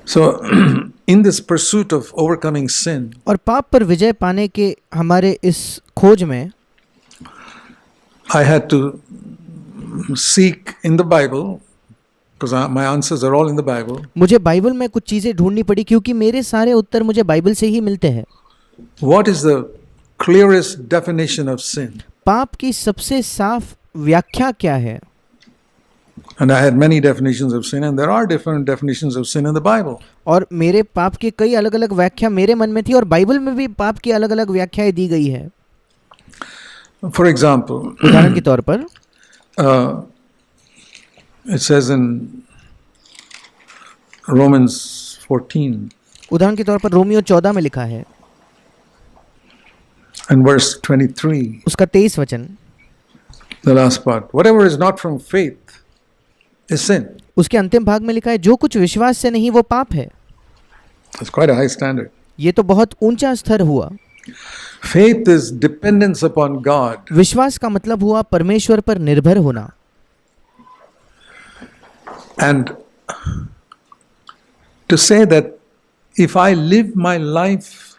So, in this pursuit of overcoming sin, और पाप पर विजय पाने के हमारे इस खोज में I had to seek in the Bible, because my answers are all in the Bible. मुझे बाइबल में कुछ चीज़ें ढूंढनी पड़ी क्योंकि मेरे सारे उत्तर मुझे बाइबल से ही मिलते हैं। What is the clearest definition of sin? पाप की सबसे साफ व्याख्या क्या है? And I had many definitions of sin, and there are different definitions of sin in the Bible. और मेरे पाप की कई अलग अलग व्याख्या मेरे मन में थी और बाइबल में भी पाप की अलग अलग व्याख्याएं दी गई है। For example, उदाहरण के तौर पर it says in Romans 14 उदाहरण के तौर पर रोमियो 14 में लिखा है and verse 23, उसका 23 वचन, the last part, whatever is not from faith is sin. उसके अंतिम भाग में लिखा है जो कुछ विश्वास से नहीं वो पाप है। That's quite a high standard. ये तो बहुत ऊंचा स्तर हुआ। Faith is dependence upon God. विश्वास का मतलब हुआ परमेश्वर पर निर्भर होना। And to say that if I live my life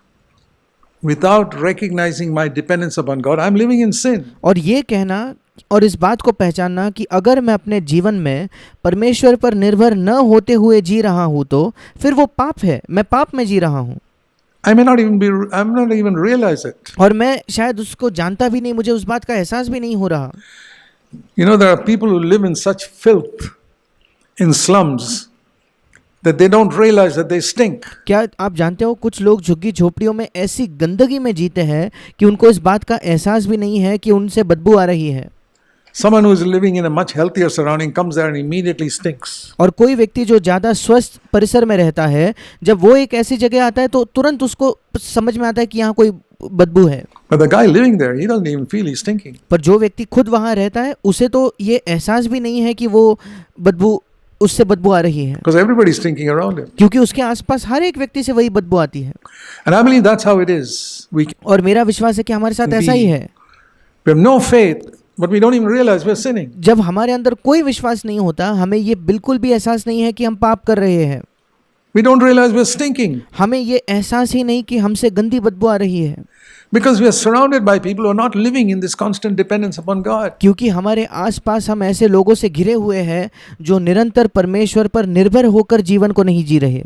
without recognizing my dependence upon God, I'm living in sin. और ये कहना और इस बात को पहचानना कि अगर मैं अपने जीवन में परमेश्वर पर निर्भर न होते हुए जी रहा हूँ तो फिर वो पाप है, मैं पाप में जी रहा हूँ। I'm not even realize it. और मैं शायद उसको जानता भी नहीं, मुझे उस बात का एहसास भी नहीं हो रहा। You know, there are people who live in such filth in slums that they don't realize that they stink. क्या आप जानते हो कुछ लोग झुग्गी झोपड़ियों में ऐसी गंदगी में जीते हैं कि उनको इस बात का एहसास भी नहीं है कि उनसे बदबू आ रही है। Someone who is living in a much healthier surrounding comes there and immediately stinks. और कोई व्यक्ति जो ज़्यादा स्वस्थ परिसर में रहता है, जब वो एक ऐसी जगह आता है तो तुरंत उसको समझ में आता है कि यहाँ कोई बदबू है। But the guy living there, he doesn't even feel he's stinking. पर जो व्यक्ति खुद वहाँ रहता है उसे तो ये एहसास भी नहीं है कि वो उससे बदबू आ रही है, Because everybody's stinking around him. क्योंकि उसके आसपास हर एक व्यक्ति से वही बदबू आती है। And I believe that's how it is. और मेरा विश्वास है कि हमारे साथ ऐसा ही है। We have no faith, but we don't even realize we're sinning. जब हमारे अंदर कोई विश्वास नहीं होता, हमें ये बिल्कुल भी एहसास नहीं है कि हम पाप कर रहे हैं। We don't realize we're stinking हमें ये एहसास ही नहीं कि हमसे गंदी बदबू आ रही है, because we are surrounded by people who are not living in this constant dependence upon God. क्योंकि हमारे आसपास हम ऐसे लोगों से घिरे हुए हैं जो निरंतर परमेश्वर पर निर्भर होकर जीवन को नहीं जी रहे।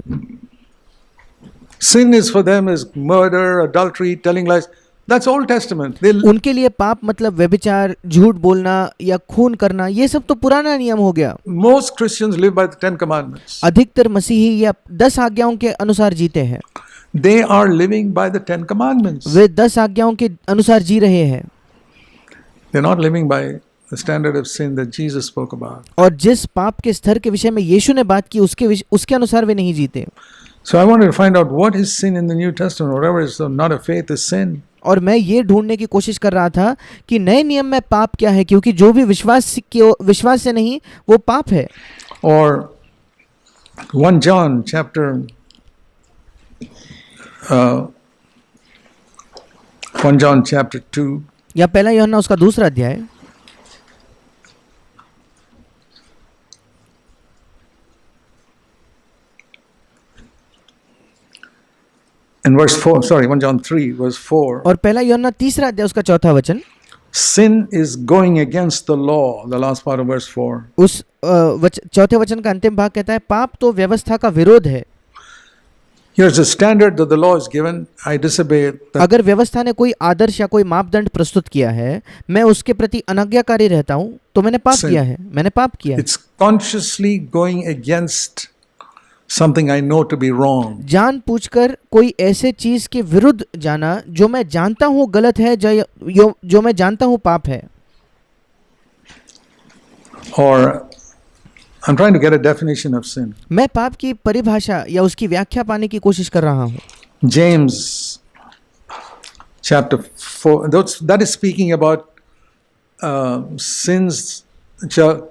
Sin is for them is murder, adultery, telling lies. That's Old Testament. उनके लिए पाप मतलब व्यभिचार, झूठ बोलना या खून करना, ये सब तो पुराना नियम हो गया। Most Christians live by the 10 commandments. अधिकतर मसीही या 10 आज्ञाओं के अनुसार जीते हैं। They are living by the 10 commandments. वे 10 आज्ञाओं के अनुसार जी रहे हैं। They're not living by the standard of sin that Jesus spoke about. और जिस पाप के स्तर के विषय में यीशु ने बात की उसके अनुसार वे नहीं जीते। So I wanted to find out what is sin in the New Testament. Whatever is not a faith is sin. और मैं ये ढूंढने की कोशिश कर रहा था कि नए नियम में पाप क्या है, क्योंकि जो भी विश्वास से नहीं वो पाप है। Or 1 John chapter 1 John chapter 2 या पहला यूहन्ना उसका दूसरा अध्याय in verse 4, 1 John 3 verse 4. और पहला यूहन्ना तीसरा अध्याय उसका चौथा वचन, Sin is going against the law, the last part of verse 4. उस चौथे वचन का अंतिम भाग कहता है पाप तो व्यवस्था का विरोध है। Here's a standard that the law is given. I disobey it. अगर व्यवस्था ने कोई आदर्श या कोई मापदंड प्रस्तुत किया है, मैं उसके प्रति अनाज्ञाकारी रहता हूँ तो मैंने पाप किया है, मैंने पाप किया है। It's consciously going against something I know to be wrong. जानबूझकर कोई ऐसे चीज के विरुद्ध जाना जो मैं जानता हूँ गलत है, जो मैं जानता हूँ पाप है। Or I'm trying to get a definition of sin. मैं पाप की परिभाषा या उसकी व्याख्या पाने की कोशिश कर रहा हूँ। James chapter 4, that is speaking about sins which are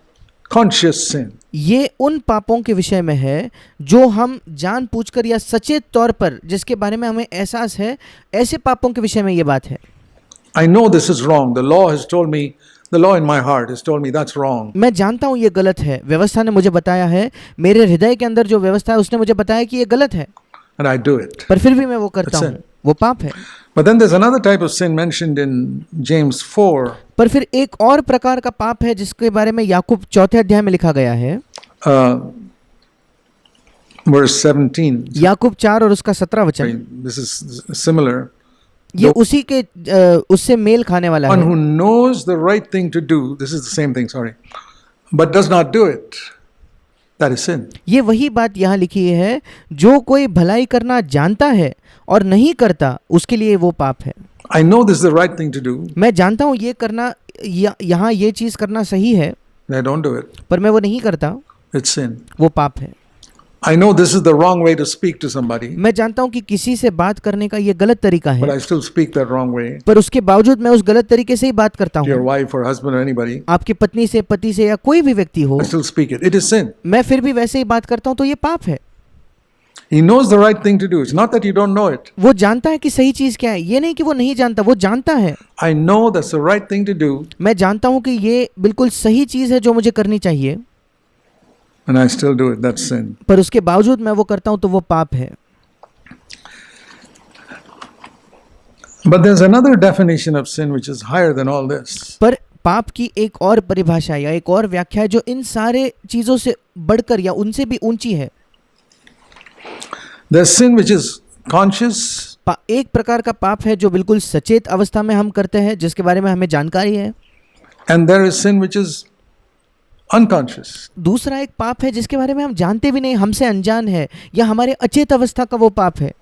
conscious sin. ये उन पापों के विषय में है जो हम जानबूझकर या सचेत तौर पर जिसके बारे में हमें एहसास है, ऐसे पापों के विषय में ये बात है। I know this is wrong. The law has told me The law in my heart has told me that's wrong. मैं जानता हूँ ये गलत है, व्यवस्था ने मुझे बताया है, मेरे हृदय के अंदर जो व्यवस्था है उसने मुझे बताया कि ये गलत है, And I do it. पर फिर भी मैं वो करता That's हूँ, it. वो पाप है। But then there's another type of sin mentioned in James 4, पर फिर एक और प्रकार का पाप है जिसके बारे में याकूब 4 अध्याय में लिखा गया है, verse 17. याकूब 4 और उसका 17 वचन। This is similar. ये उसी के उससे मेल खाने वाला One है। who knows the right thing to do, this is the same thing, sorry, but does not do it, that is sin. ये वही बात यहाँ लिखी है, जो कोई भलाई करना जानता है और नहीं करता उसके लिए वो पाप है। I know this is the right thing to do, मैं जानता हूँ ये करना, यहाँ ये चीज़ करना सही है, and I don't do it, पर मैं वो नहीं करता, it's sin. वो पाप है। I know this is the wrong way to speak to somebody, मैं जानता हूँ कि किसी से बात करने का ये गलत तरीका but है, I still speak that wrong way पर उसके बावजूद मैं उस गलत तरीके से ही बात करता to your हूँ। wife or husband or anybody. आपकी पत्नी से, पति से या कोई भी व्यक्ति हो, I still speak it. It is sin. मैं फिर भी वैसे ही बात करता हूँ, तो ये पाप है। He knows the right thing to do. It's not that you don't know it. वो जानता है कि सही चीज़ क्या है, ये नहीं कि वो नहीं जानता, वो जानता है। I know that's the right thing to do, मैं जानता हूँ कि ये बिल्कुल सही चीज़ है जो मुझे करनी चाहिए, and I still do it. That's sin. पर उसके बावजूद मैं वो करता हूँ, तो वो पाप है। But there's another definition of sin which is higher than all this. पर पाप की एक और परिभाषा या एक और व्याख्या है जो इन सारे चीज़ों से बढ़कर या उनसे भी ऊंची है। There's sin which is conscious, एक प्रकार का पाप है जो बिल्कुल सचेत अवस्था में हम करते हैं, जिसके बारे में हमें जानकारी है। and there is sin which is unconscious. दूसरा एक पाप है जिसके बारे में हम जानते भी नहीं, हमसे अनजान है, या हमारे अचेत अवस्था का वो पाप है।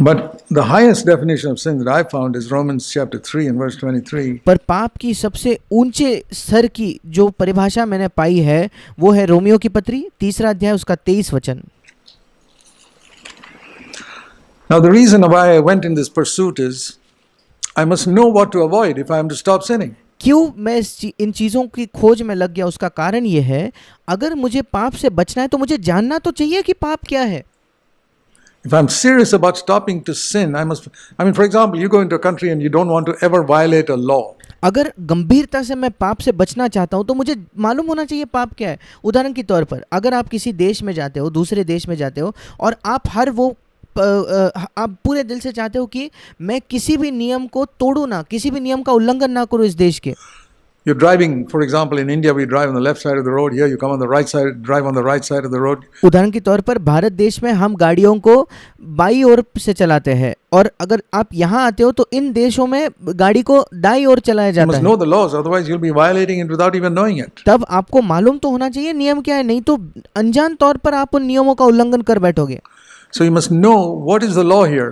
But the highest definition of sin that I found is Romans chapter 3 and verse 23. पर पाप की सबसे ऊंचे स्तर की जो परिभाषा मैंने पाई है वो है रोमियो की पत्री 3 अध्याय उसका 23 वचन। Now the reason why I went in this pursuit is I must know what to avoid if I am to stop sinning. क्यों मैं इन चीज़ों की खोज में लग गया, उसका कारण ये है, अगर मुझे पाप से बचना है तो मुझे जानना तो चाहिए कि पाप क्या है। If I'm serious about stopping to sin, I mean, for example, you go into a country and you don't want to ever violate a law. अगर गंभीरता से मैं पाप से बचना चाहता हूँ तो मुझे मालूम होना चाहिए पाप क्या है। उदाहरण के तौर पर, अगर आप किसी देश में जाते हो, दूसरे देश में जाते हो, और आप आप पूरे दिल से चाहते हो कि मैं किसी भी नियम को तोड़ूं ना, किसी भी नियम का उल्लंघन ना करूं इस देश के। You're driving, for example, in India we drive on the left side of the road. Here you come on the right side, drive on the right side of the road. उदाहरण के तौर पर भारत देश में हम गाड़ियों को बाई ओर से चलाते हैं, और अगर आप यहाँ आते हो तो इन देशों में गाड़ी को दाई ओर चलाया You जाता must है। know the laws, otherwise you'll be violating it without even knowing it. तब आपको मालूम तो होना चाहिए नियम क्या है, नहीं तो अनजान तौर पर आप उन नियमों का उल्लंघन कर बैठोगे। So you must know what is the law here,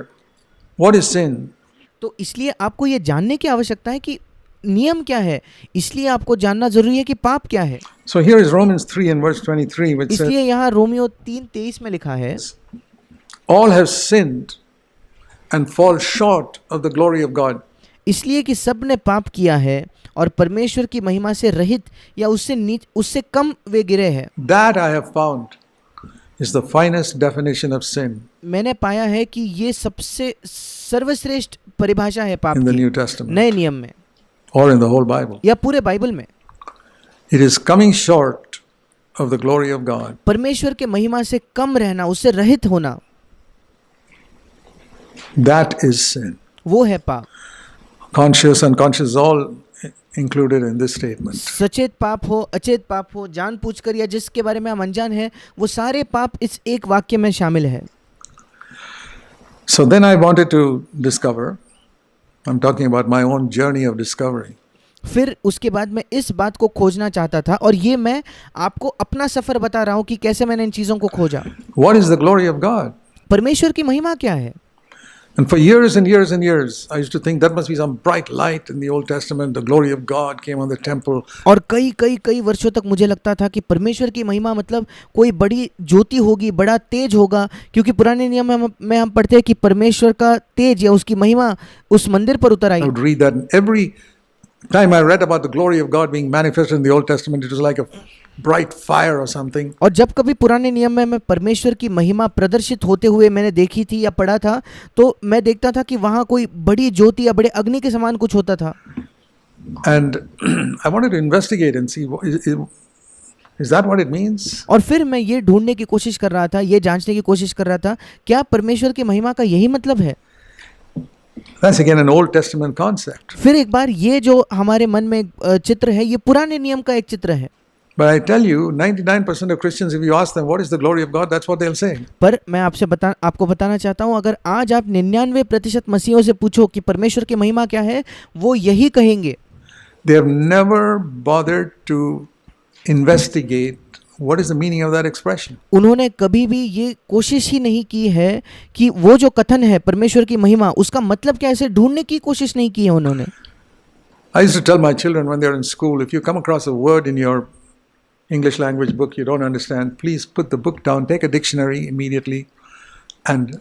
what is sin. तो इसलिए आपको ये जानने की आवश्यकता है कि नियम क्या है, इसलिए आपको जानना जरूरी है कि पाप क्या है। So here is Romans 3 and verse 23, which says, इसलिए यहाँ रोमियो 3:23 में लिखा है, all have sinned and fall short of the glory of God. इसलिए कि सब ने पाप किया है और परमेश्वर की महिमा से रहित या उससे कम वे गिरे हैं। That I have found is the finest definition of sin मैंने पाया है कि ये सबसे सर्वश्रेष्ठ परिभाषा है पाप in the New की Testament नए नियम में or in the whole Bible. या पूरे बाइबल में। It is coming short of the glory of God. परमेश्वर के महिमा से कम रहना, उससे रहित होना, That is sin. वो है पाप। Conscious, unconscious, all included in this statement. सचेत पाप हो, अचेत पाप हो, जानबूझकर या जिसके बारे में हम अनजान हैं, वो सारे पाप इस एक वाक्य में शामिल है। So then I wanted to discover, I'm talking about my own journey of discovery. फिर उसके बाद मैं इस बात को खोजना चाहता था, और ये मैं आपको अपना सफ़र बता रहा हूँ कि कैसे मैंने इन चीज़ों को खोजा। What is the glory of God? परमेश्वर की महिमा क्या है? And for years and years and years, I used to think that must be some bright light in the Old Testament. The glory of God came on the temple. और कई वर्षों तक मुझे लगता था कि परमेश्वर की महिमा मतलब कोई बड़ी ज्योति होगी, बड़ा तेज होगा, क्योंकि पुराने नियम में हम पढ़ते हैं कि परमेश्वर का तेज या उसकी महिमा उस मंदिर पर उतर आई। I would read that, and every time I read about the glory of God being manifested in the Old Testament, it was like a bright fire or something. और जब कभी पुराने नियम में मैं परमेश्वर की महिमा प्रदर्शित होते हुए मैंने देखी थी या पढ़ा था, तो मैं देखता था कि वहाँ कोई बड़ी ज्योति या बड़े अग्नि के समान कुछ होता था। And I wanted to investigate and see is that what it means? और फिर मैं ये ढूंढने की कोशिश कर रहा था, ये जांचने की कोशिश कर रहा था, क्या परमेश्वर की महिमा का यही मतलब है? That's again an Old Testament concept. फिर एक बार ये जो हमारे मन में चित्र है, ये पुराने नियम का एक चित्र है। But I tell you, 99% of Christians, if you ask them what is the glory of God, that's what they'll say. पर मैं आपको बताना चाहता हूँ, अगर आज आप 99% मसीहियों से पूछो कि परमेश्वर की महिमा क्या है, वो यही कहेंगे। They have never bothered to investigate what is the meaning of that expression. उन्होंने कभी भी ये कोशिश ही नहीं की है कि वो जो कथन है परमेश्वर की महिमा, उसका मतलब क्या है, इसे ढूंढने की कोशिश नहीं की है उन्होंने। I used to tell my children when they're in school, if you come across a word in your English language book you don't understand, please put the book down, take a dictionary immediately and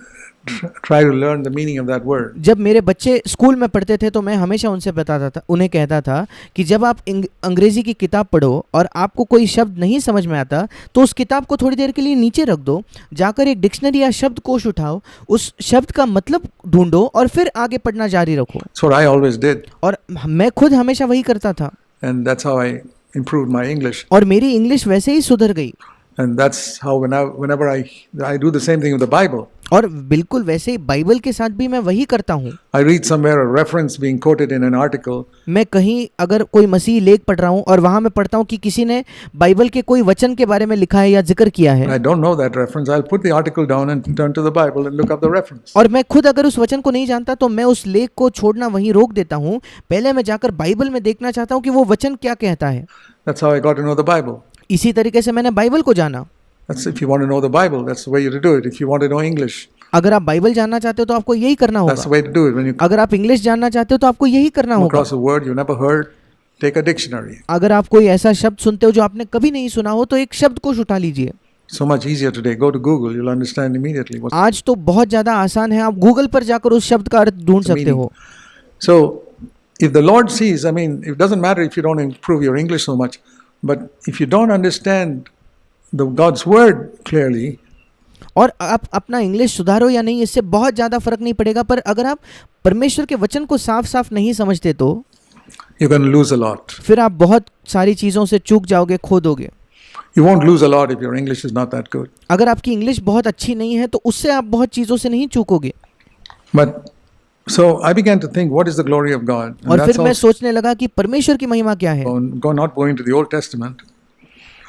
try to learn the meaning of that word. जब मेरे बच्चे school में पढ़ते थे तो मैं हमेशा उनसे बताता था, उन्हें कहता था कि जब आप अंग्रेजी की किताब पढ़ो और आपको कोई शब्द नहीं समझ में आता तो उस किताब को थोड़ी देर के लिए नीचे रख दो, जाकर एक डिक्शनरी या शब्दकोश उठाओ, उस शब्द का मतलब ढूंढो और फिर आगे पढ़ना जारी रखो। That's what I always did. और मैं खुद हमेशा वही करता था। And that's how I improved my English. और मेरी इंग्लिश वैसे ही सुधर गई। And that's how whenever I do the same thing with the Bible. और बिल्कुल वैसे ही बाइबल के साथ भी मैं वही करता हूँ। I read somewhere a reference being quoted in an article. मैं कहीं अगर कोई मसीही लेख पढ़ रहा हूँ और वहाँ मैं पढ़ता हूँ कि किसी ने बाइबल के कोई वचन के बारे में लिखा है या जिक्र किया है। I don't know that reference. I'll put the article down and turn to the Bible and look up the reference. और मैं खुद अगर उस वचन को नहीं जानता तो मैं उस लेख को छोड़ना वहीं रोक देता हूँ, पहले मैं जाकर बाइबल में देखना चाहता हूँ कि वो वचन क्या कहता है। That's how I got to know the Bible. इसी तरीके से मैंने बाइबल को जाना। That's if you want to know the Bible, that's the way you do it. If you want to know English, अगर आप बाइबल जानना चाहते हो तो आपको यही करना that's the होगा। way to do it. When you come अगर आप इंग्लिश जानना चाहते हो तो आपको यही करना होगा। across a word you never heard, take a dictionary. अगर आप कोई ऐसा शब्द सुनते हो जो आपने कभी नहीं सुना हो तो एक शब्दकोश उठा लीजिए। So much easier today. Go to Google, you'll understand immediately what's आज तो बहुत ज़्यादा आसान है, आप गूगल पर जाकर उस शब्द का अर्थ ढूंढ सकते हो। So, if the Lord sees, I mean, it doesn't matter if you don't improve your English so much, but if you don't understand God's word clearly, और आप अपना इंग्लिश सुधारो या नहीं, इससे बहुत ज़्यादा फर्क नहीं पड़ेगा, पर अगर आप परमेश्वर के वचन को साफ साफ नहीं समझते तो you're going to lose a lot. फिर आप बहुत सारी चीज़ों से चूक जाओगे, खो दोगे। You won't lose a lot if your English is not that good. अगर आपकी इंग्लिश बहुत अच्छी नहीं है तो उससे आप बहुत चीज़ों से नहीं चूकोगे। But so I began to think, what is the glory of God? And और फिर that's मैं also सोचने लगा कि परमेश्वर की महिमा क्या है, not going to the Old Testament.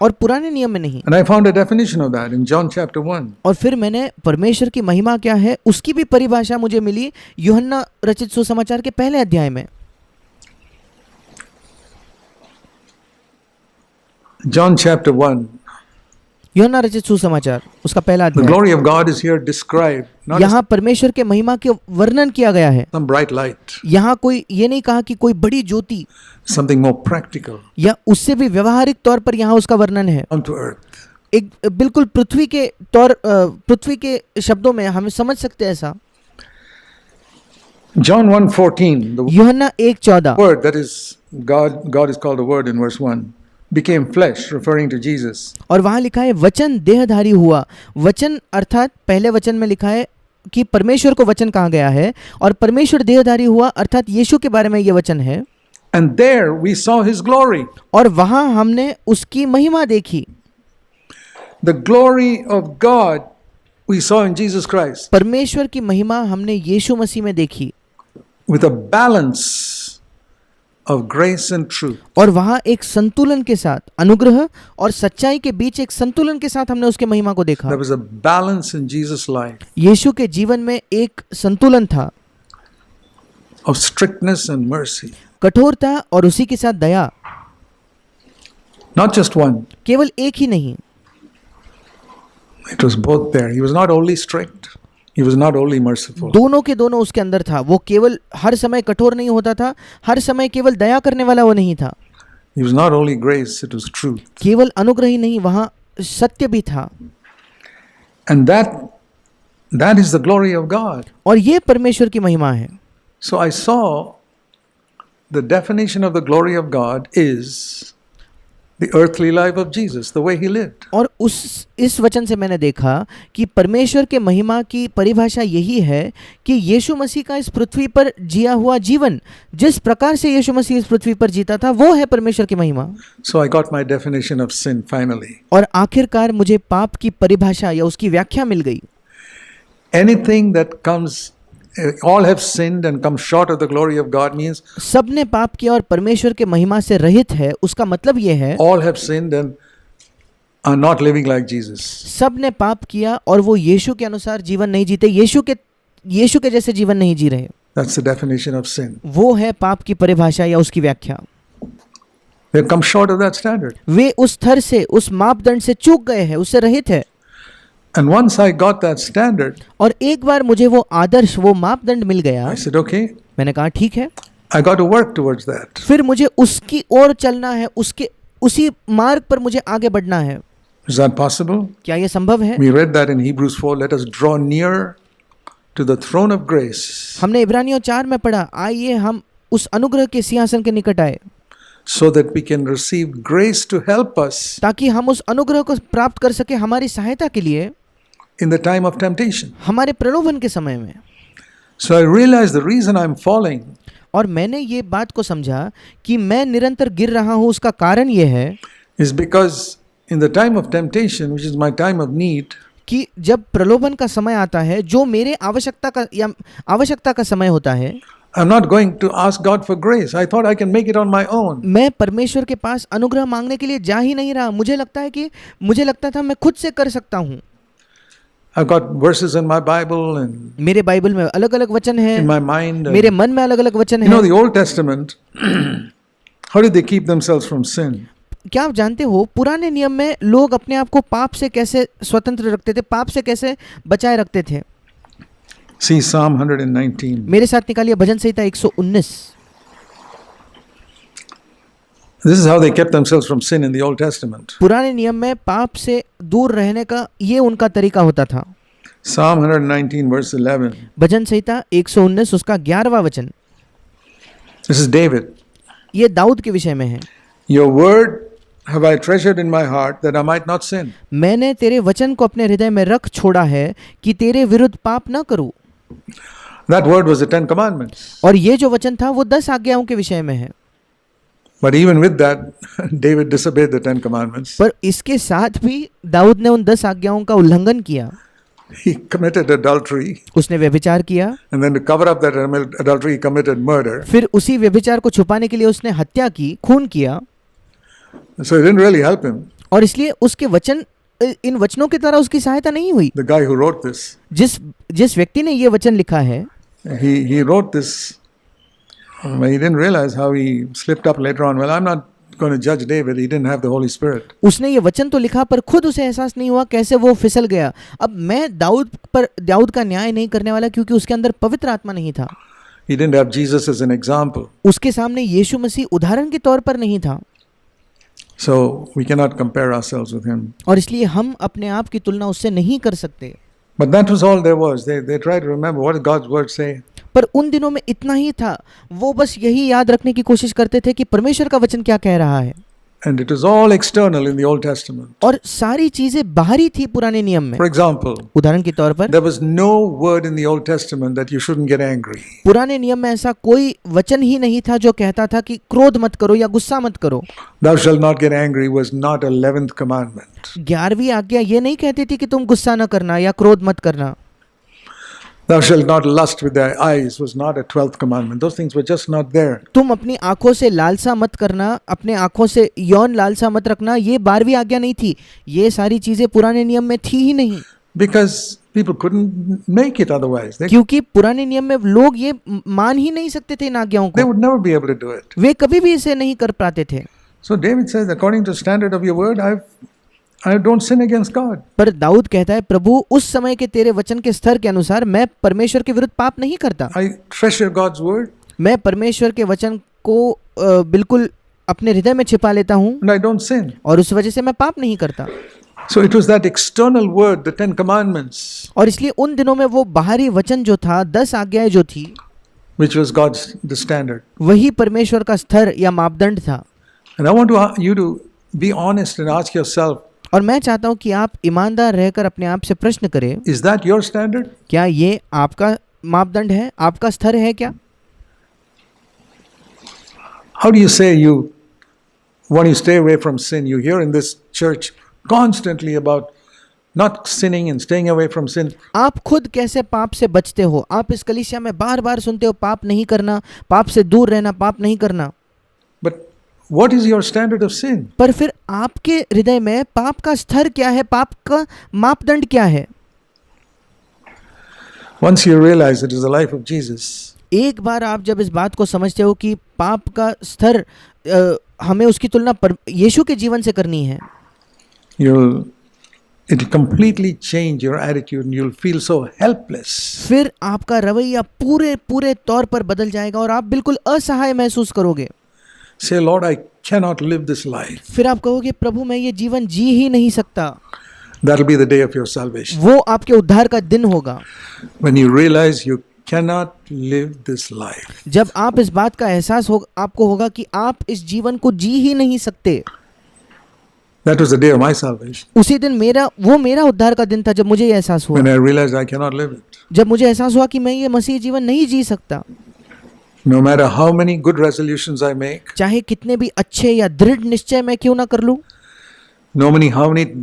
और पुराने नियम में नहीं। And I found a definition of that in John chapter 1. और फिर मैंने परमेश्वर की महिमा क्या है उसकी भी परिभाषा मुझे मिली यूहन्ना रचित सुसमाचार के पहले अध्याय में। John chapter 1. यूहन्ना रचित सुसमाचार उसका पहला The अध्याय। glory of God is here described, not as यहाँ परमेश्वर के महिमा के वर्णन किया गया है। some bright light, यहाँ कोई ये नहीं कहा कि कोई बड़ी ज्योति, something more practical, या उससे भी व्यवहारिक तौर पर यहाँ उसका वर्णन है। down to earth. एक बिल्कुल पृथ्वी के शब्दों में हम समझ सकते हैं ऐसा। John 1:14, the यूहन्ना 1:14, word that is God is called the word in verse 1, became flesh, referring to Jesus. और वहाँ लिखा है वचन देहधारी हुआ। वचन अर्थात पहले वचन में लिखा है कि परमेश्वर को वचन कहा गया है, और परमेश्वर देहधारी हुआ अर्थात यीशु के बारे में ये वचन है। And there we saw his glory. और वहाँ हमने उसकी महिमा देखी। The glory of God we saw in Jesus Christ, परमेश्वर की महिमा हमने यीशु मसीह में देखी, with a balance of grace and truth. और वहाँ एक संतुलन के साथ, अनुग्रह और सच्चाई के बीच एक संतुलन के साथ हमने उसके महिमा को देखा। There was a balance in Jesus' life यीशु के जीवन में एक संतुलन था, of strictness and mercy. कठोरता और उसी के साथ दया। Not just one, केवल एक ही नहीं, it was both there. He was not only strict, he was not only merciful. दोनों के दोनों उसके अंदर था। वो केवल हर समय कठोर नहीं होता था, हर समय केवल दया करने वाला वो नहीं था। He was not only grace, it was truth. केवल अनुग्रह ही नहीं, वहाँ सत्य भी था। And that is the glory of God. और ये परमेश्वर की महिमा है। So I saw the definition of the glory of God is the earthly life of Jesus, the way he lived. और इस वचन से मैंने देखा कि परमेश्वर के महिमा की परिभाषा यही है कि यीशु मसीह का इस पृथ्वी पर जिया हुआ जीवन, जिस प्रकार से यीशु मसीह इस पृथ्वी पर जीता था, वो है परमेश्वर की महिमा। So I got my definition of sin finally. और आखिरकार मुझे पाप की परिभाषा या उसकी व्याख्या मिल गई। Anything that comes, all have sinned and come short of the glory of God means सबने पाप किया और परमेश्वर के महिमा से रहित है, उसका मतलब ये है all have sinned and are not living like Jesus. सबने पाप किया और वो यीशु के अनुसार जीवन नहीं जीते, यीशु के जैसे जीवन नहीं जी रहे। That's the definition of sin. वो है पाप की परिभाषा या उसकी व्याख्या। They have come short of that standard. वे उस स्तर से, उस मापदंड से चूक गए हैं, उससे रहित है। And once I got that standard, और एक बार मुझे वो आदर्श, वो मापदंड मिल गया, I said, okay, मैंने कहा ठीक है, I got to work towards that. फिर मुझे उसकी ओर चलना है, उसी मार्ग पर मुझे आगे बढ़ना है। Is that possible? क्या ये संभव है? We read that in Hebrews 4. Let us draw near to the throne of grace, हमने इब्रानियों 4 में पढ़ा, आइए हम उस अनुग्रह के सिंहासन के निकट आए, so that we can receive grace to help us ताकि हम उस अनुग्रह को प्राप्त कर सके हमारी सहायता के लिए in the time of temptation. हमारे प्रलोभन के समय में। So I realized the reason I'm falling और मैंने ये बात को समझा कि मैं निरंतर गिर रहा हूँ, उसका कारण ये है is because in the time of temptation, which is my time of need, कि जब प्रलोभन का समय आता है, जो मेरे आवश्यकता का समय होता है, I'm not going to ask God for grace. I thought I can make it on my own. मैं परमेश्वर के पास अनुग्रह मांगने के लिए जा ही नहीं रहा। मुझे लगता था मैं खुद से कर सकता हूँ। I've got verses in my Bible and मेरे बाइबल में अलग अलग वचन हैं, in my mind. मेरे मन में अलग अलग वचन You know, हैं। the Old Testament, how did they keep themselves from sin? क्या आप जानते हो पुराने नियम में लोग अपने आप को पाप से कैसे स्वतंत्र रखते थे, पाप से कैसे बचाए रखते थे? See Psalm 119. मेरे साथ निकालिए भजन संहिता 119। This is how they kept themselves from sin in the Old Testament. पुराने नियम में पाप से दूर रहने का ये उनका तरीका होता था। Psalm 119 verse 11. भजन संहिता 119 उसका 11वां वचन, This is David. ये दाऊद के विषय में है। Your word have I treasured in my heart that I might not sin. मैंने तेरे वचन को अपने हृदय में रख छोड़ा है कि तेरे विरुद्ध पाप न करूं। That word was the 10 commandments. और ये जो वचन था वो 10 आज्ञाओं के विषय में है। But even with that, David disobeyed the 10 commandments. पर इसके साथ भी दाऊद ने उन 10 आज्ञाओं का उल्लंघन किया। He committed adultery, उसने व्यभिचार किया, and then to cover up that adultery, he committed murder. फिर उसी व्यभिचार को छुपाने के लिए उसने हत्या की, खून किया। So it didn't really help him. और इसलिए उसके वचन, इन वचनों की तरह उसकी सहायता नहीं हुई। The guy who wrote this, जिस व्यक्ति ने ये वचन लिखा है, he wrote this. He didn't realize how he slipped up later on. Well, I'm not going to judge David. He didn't have the Holy Spirit. उसने ये वचन तो लिखा पर खुद उसे एहसास नहीं हुआ कैसे वो फिसल गया। अब मैं दाऊद का न्याय नहीं करने वाला क्योंकि उसके अंदर पवित्र आत्मा नहीं था। He didn't have Jesus as an example. उसके सामने यीशु मसीह उदाहरण के तौर पर नहीं था। So we cannot compare ourselves with him. और इसलिए हम अपने आप की तुलना उससे नहीं कर सकते। But that was all there was. They tried to remember what did God's word say. पर उन दिनों में इतना ही था, वो बस यही याद रखने की कोशिश करते थे कि परमेश्वर का वचन क्या कह रहा है। And it was all external in the Old Testament. और सारी चीजें बाहरी थी पुराने नियम में। For example, उदाहरण के तौर पर there was no word in the Old Testament that you shouldn't get angry. पुराने नियम में ऐसा कोई वचन ही नहीं था जो कहता था कि क्रोध मत करो या गुस्सा मत करो। Thou shalt not get angry was not a 11th commandment. 11वीं आज्ञा ये नहीं कहती थी कि तुम गुस्सा न करना या क्रोध मत करना। Thou shalt not lust with thy eyes was not a 12th commandment. Those things were just not there. तुम अपनी आंखों से लालसा मत करना, अपने आंखों से यौन लालसा मत रखना, ये 12वीं आज्ञा नहीं थी। ये सारी चीजें पुराने नियम में थी ही नहीं। Because people couldn't make it otherwise. क्योंकि पुराने नियम में लोग ये मान ही नहीं सकते थे इन आज्ञाओं They को, would never be able to do it. वे कभी भी इसे नहीं कर पाते थे। So David says, according to the standard of your word, I don't sin against God. पर दाऊद कहता है, प्रभु उस समय के तेरे वचन के स्तर के अनुसार मैं परमेश्वर के विरुद्ध पाप नहीं करता। I treasure God's word मैं परमेश्वर के वचन को बिल्कुल अपने हृदय में छिपा लेता हूँ and I don't sin. और उस वजह से मैं पाप नहीं करता। So it was that external word, the 10 commandments, और इसलिए उन दिनों में वो बाहरी वचन जो था, 10 आज्ञाएं जो थी, which was the standard. वही परमेश्वर का स्तर या मापदंड था। And I want you to be honest and ask yourself, और मैं चाहता हूँ कि आप ईमानदार रहकर अपने आप से प्रश्न करें, is that your standard? क्या ये आपका मापदंड है, आपका स्तर है क्या? How do you say you want to stay away from sin? You hear in this church constantly about not sinning and staying away from sin. आप खुद कैसे पाप से बचते हो? आप इस कलीसिया में बार बार सुनते हो पाप नहीं करना, पाप से दूर रहना, पाप नहीं करना। But what is your standard of sin? पर फिर आपके हृदय में पाप का स्तर क्या है, पाप का मापदंड क्या है? Once you realize it is the life of Jesus, एक बार आप जब इस बात को समझते हो कि पाप का स्तर हमें उसकी तुलना यीशु के जीवन से करनी है, it will completely change your attitude and you'll feel so helpless. फिर आपका रवैया पूरे तौर पर बदल जाएगा और आप बिल्कुल असहाय महसूस करोगे। Say, Lord, I cannot live this life. फिर आप कहोगे, प्रभु मैं ये जीवन जी ही नहीं सकता। That'll be the day of your salvation. वो आपके उद्धार का दिन होगा। When you realize you cannot live this life. जब आप इस बात का एहसास आपको होगा कि आप इस जीवन को जी ही नहीं सकते। That was the day of my salvation. उसी दिन मेरा उद्धार का दिन था जब मुझे ये एहसास हुआ। When I realized I cannot live it. जब मुझे एहसास हुआ कि मैं ये मसीह जीवन नहीं जी सकता। No matter how many good resolutions I make. चाहे कितने भी अच्छे या दृढ़ निश्चय मैं क्यों ना कर लूं। No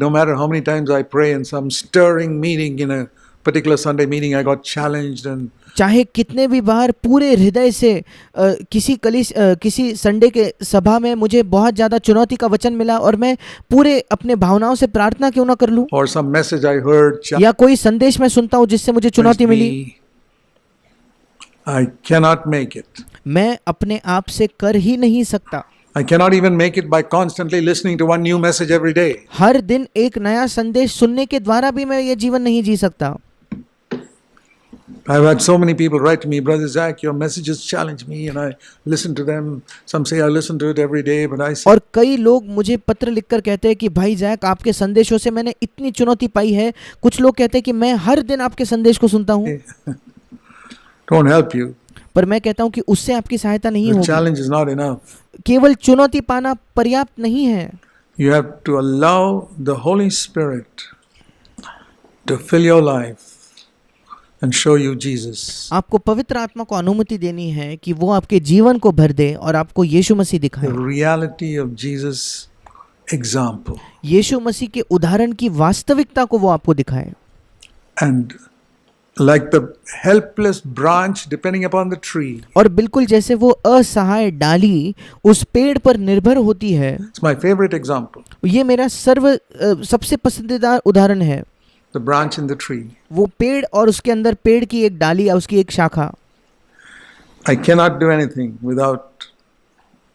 matter how many times I pray in some stirring meeting, in a particular Sunday meeting, I got challenged and. चाहे कितने भी बार पूरे हृदय से किसी संडे के सभा में मुझे बहुत ज़्यादा चुनौती का वचन मिला और मैं पूरे अपने भावनाओं से प्रार्थना क्यों ना कर लूं। Or some message I heard. या कोई संदेश मैं सुनता हूं जिससे मुझे चुनौती मिली। I cannot make it. मैं अपने आप से कर ही नहीं सकता। I cannot even make it by constantly listening to one new message every day. हर दिन एक नया संदेश सुनने के द्वारा भी मैं ये जीवन नहीं जी सकता। I've had so many people write to me, Brother Zach, your messages challenge me, and I listen to them. Some say I listen to it every day, but I say. और कई लोग मुझे पत्र लिखकर कहते हैं कि भाई जैक आपके संदेशों से मैंने इतनी चुनौती पाई है। कुछ लोग कहते हैं कि मैं हर दिन आपके संदेश को सुनता हूँ। Don't help you. पर मैं कहता हूँ कि उससे आपकी सहायता नहीं The होगी। challenge is not enough. केवल चुनौती पाना पर्याप्त नहीं है। You have to allow the Holy Spirit to fill your life and show you Jesus. आपको पवित्र आत्मा को अनुमति देनी है कि वो आपके जीवन को भर दे और आपको यीशु मसीह दिखाए। The reality of Jesus example. यीशु मसीह के उदाहरण की वास्तविकता को वो आपको दिखाए। And like the helpless branch depending upon the tree. और बिल्कुल जैसे वो असहाय डाली उस पेड़ पर निर्भर होती है। It's my favorite example. ये मेरा सबसे पसंदीदा उदाहरण है। The branch in the tree. वो पेड़ और उसके अंदर पेड़ की एक डाली या उसकी एक शाखा। I cannot do anything without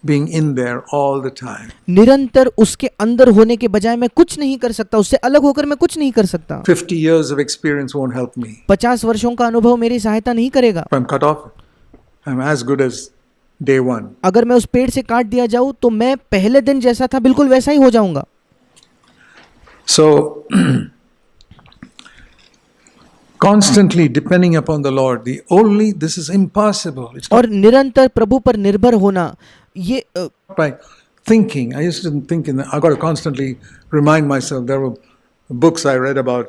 being in there all the time. निरंतर उसके अंदर होने के बजाय मैं कुछ नहीं कर सकता, उससे अलग होकर मैं कुछ नहीं कर सकता। 50 years of experience won't help me. 50 वर्षों का अनुभव मेरी सहायता नहीं करेगा। If I'm cut off, I'm as good as day one. अगर मैं उस पेड़ से काट दिया जाऊं तो मैं पहले दिन जैसा था बिल्कुल वैसा ही हो जाऊंगा। So constantly depending upon the Lord, this is impossible. It's और निरंतर प्रभु पर निर्भर होना ये not by thinking. I used to think I got to constantly remind myself. There were books I read about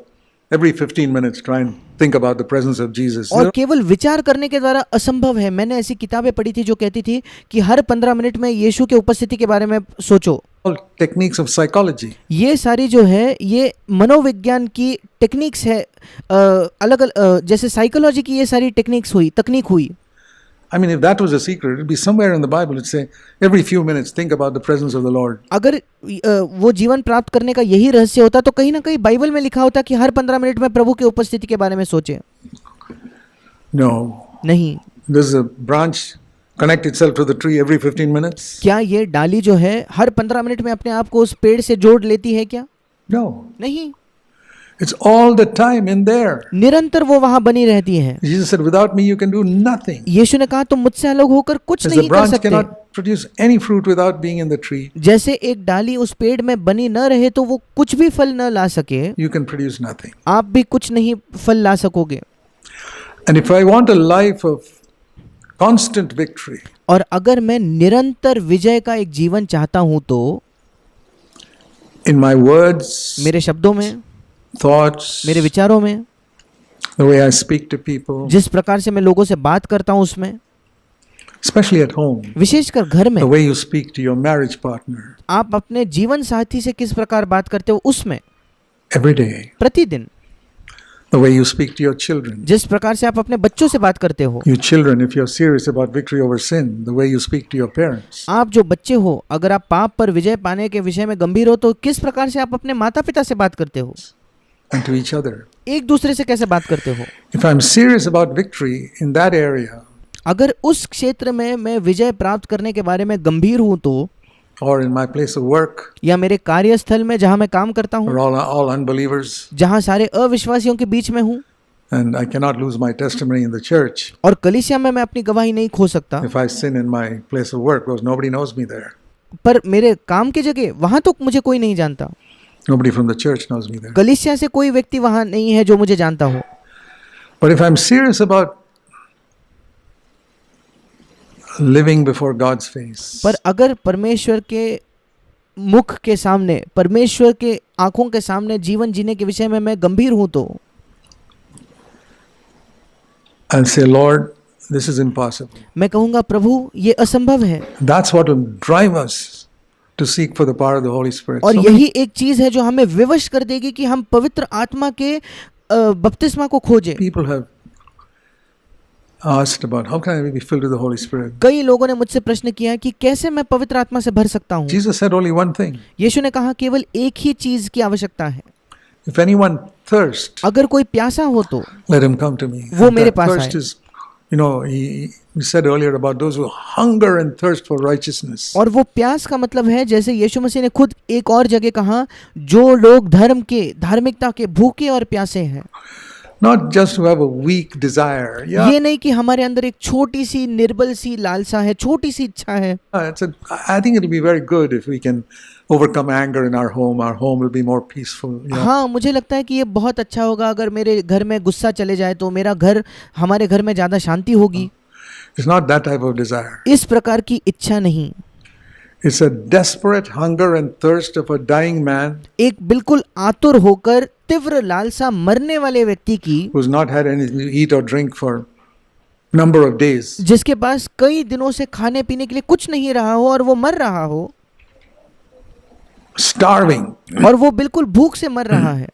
every 15 minutes, try and think about the presence of Jesus. और केवल विचार करने के द्वारा असंभव है। मैंने ऐसी किताबें पढ़ी थी जो कहती थी कि हर 15 मिनट में यीशु के उपस्थिति के बारे में सोचो। All techniques of psychology. ये सारी जो है ये मनोविज्ञान की टेक्निक्स है। अलग जैसे साइकोलॉजी की ये सारी तकनीक हुई। I mean, if that was a secret, it'd be somewhere in the Bible. It'd say every few minutes, think about the presence of the Lord. अगर वो जीवन प्राप्त करने का यही रहस्य होता तो कहीं ना कहीं बाइबल में लिखा होता कि हर 15 मिनट में प्रभु की उपस्थिति के बारे में सोचें। No. नहीं। Does a branch connect itself to the tree every 15 minutes? क्या ये डाली जो है हर 15 मिनट में अपने आप को उस पेड़ से जोड़ लेती है क्या? No. नहीं। It's all the time in there. निरंतर वो वहां बनी रहती है। Jesus said, without me you can do nothing. यीशु ने कहा तुम मुझसे अलग होकर कुछ As नहीं the कर branch सकते। cannot produce any fruit without being in the tree, जैसे एक डाली उस पेड़ में बनी न रहे तो वो कुछ भी फल न ला सके, you can produce nothing. आप भी कुछ नहीं फल ला सकोगे। And if I want a life of constant victory, और अगर मैं निरंतर विजय का एक जीवन चाहता हूं तो in my words, मेरे शब्दों में, thoughts, मेरे विचारों में, the way I speak to people, जिस प्रकार से मैं लोगों से बात करता हूँ उसमें, especially at home, विशेषकर घर में, the way you speak to your marriage partner आप अपने जीवन साथी से किस प्रकार बात करते हो उसमें, every day, प्रतिदिन, the way you speak to your children. जिस प्रकार से आप अपने बच्चों से बात करते हो, You children, if you're serious about victory over sin, the way you speak to your parents. आप जो बच्चे हो, अगर आप पाप पर विजय पाने के विषय में गंभीर हो तो किस प्रकार से आप अपने माता पिता से बात करते हो, And to each other. एक दूसरे से कैसे बात करते हो. If I'm serious about victory in that area, अगर उस क्षेत्र में मैं विजय प्राप्त करने के बारे में गंभीर हूं तो, or in my place of work, या मेरे कार्यस्थल में जहां मैं काम करता or हूं, all unbelievers, जहां सारे अविश्वासियों के बीच में हूं, and I cannot lose my testimony in the church और कलीसिया में मैं अपनी गवाही नहीं खो सकता, if I sin in my place of work because nobody knows me there. पर मेरे काम की जगह वहां तो मुझे कोई नहीं जानता, Nobody from the church knows me there. कलीसिया से कोई व्यक्ति वहां नहीं है जो मुझे जानता हो. But if I'm serious about living before God's face, पर अगर परमेश्वर के मुख के सामने, परमेश्वर के आंखों के सामने जीवन जीने के विषय में मैं गंभीर हूं तो, I'll say, Lord, this is impossible. मैं कहूंगा प्रभु ये असंभव है. That's what will drive us to seek for the power of the Holy Spirit. और So many यही एक चीज है जो हमें विवश कर देगी कि हम पवित्र आत्मा के बपतिस्मा को खोजें. people have asked about how can I be filled with the Holy Spirit. कई लोगों ने मुझसे प्रश्न किया कि कैसे मैं पवित्र आत्मा से भर सकता हूँ. Jesus said only one thing. यीशु ने कहा केवल एक ही चीज की आवश्यकता है. If anyone thirst, अगर कोई प्यासा हो तो let him come to me. वो And मेरे that पास thirst आए. is, you know, he said earlier about those who hunger and thirst for righteousness. और वो प्यास का मतलब है, जैसे यीशु मसीह ने खुद एक और जगह कहा, जो लोग धर्म के, धार्मिकता के भूखे और प्यासे हैं. Not just to have a weak desire. Yeah, ये नहीं कि हमारे अंदर एक छोटी सी निर्बल सी लालसा है, छोटी सी इच्छा है. I think it'll be very good if we can overcome anger in our home. Our home will be more peaceful. You know? हाँ, मुझे लगता है कि ये बहुत अच्छा होगा अगर मेरे घर में गुस्सा चले जाए तो मेरा घर, हमारे घर में ज़्यादा शांति होगी. It's not that type of desire. इस प्रकार की इच्छा नहीं. It's a desperate hunger and thirst of a dying man एक बिल्कुल आतुर होकर तीव्र लालसा मरने वाले व्यक्ति की, who's not had anything to eat or drink for number of days. जिसके पास कई दिनों से खाने पीने के लिए कुछ नहीं रहा हो और वो मर रहा हो, Starving, और वो बिल्कुल भूख से मर रहा है,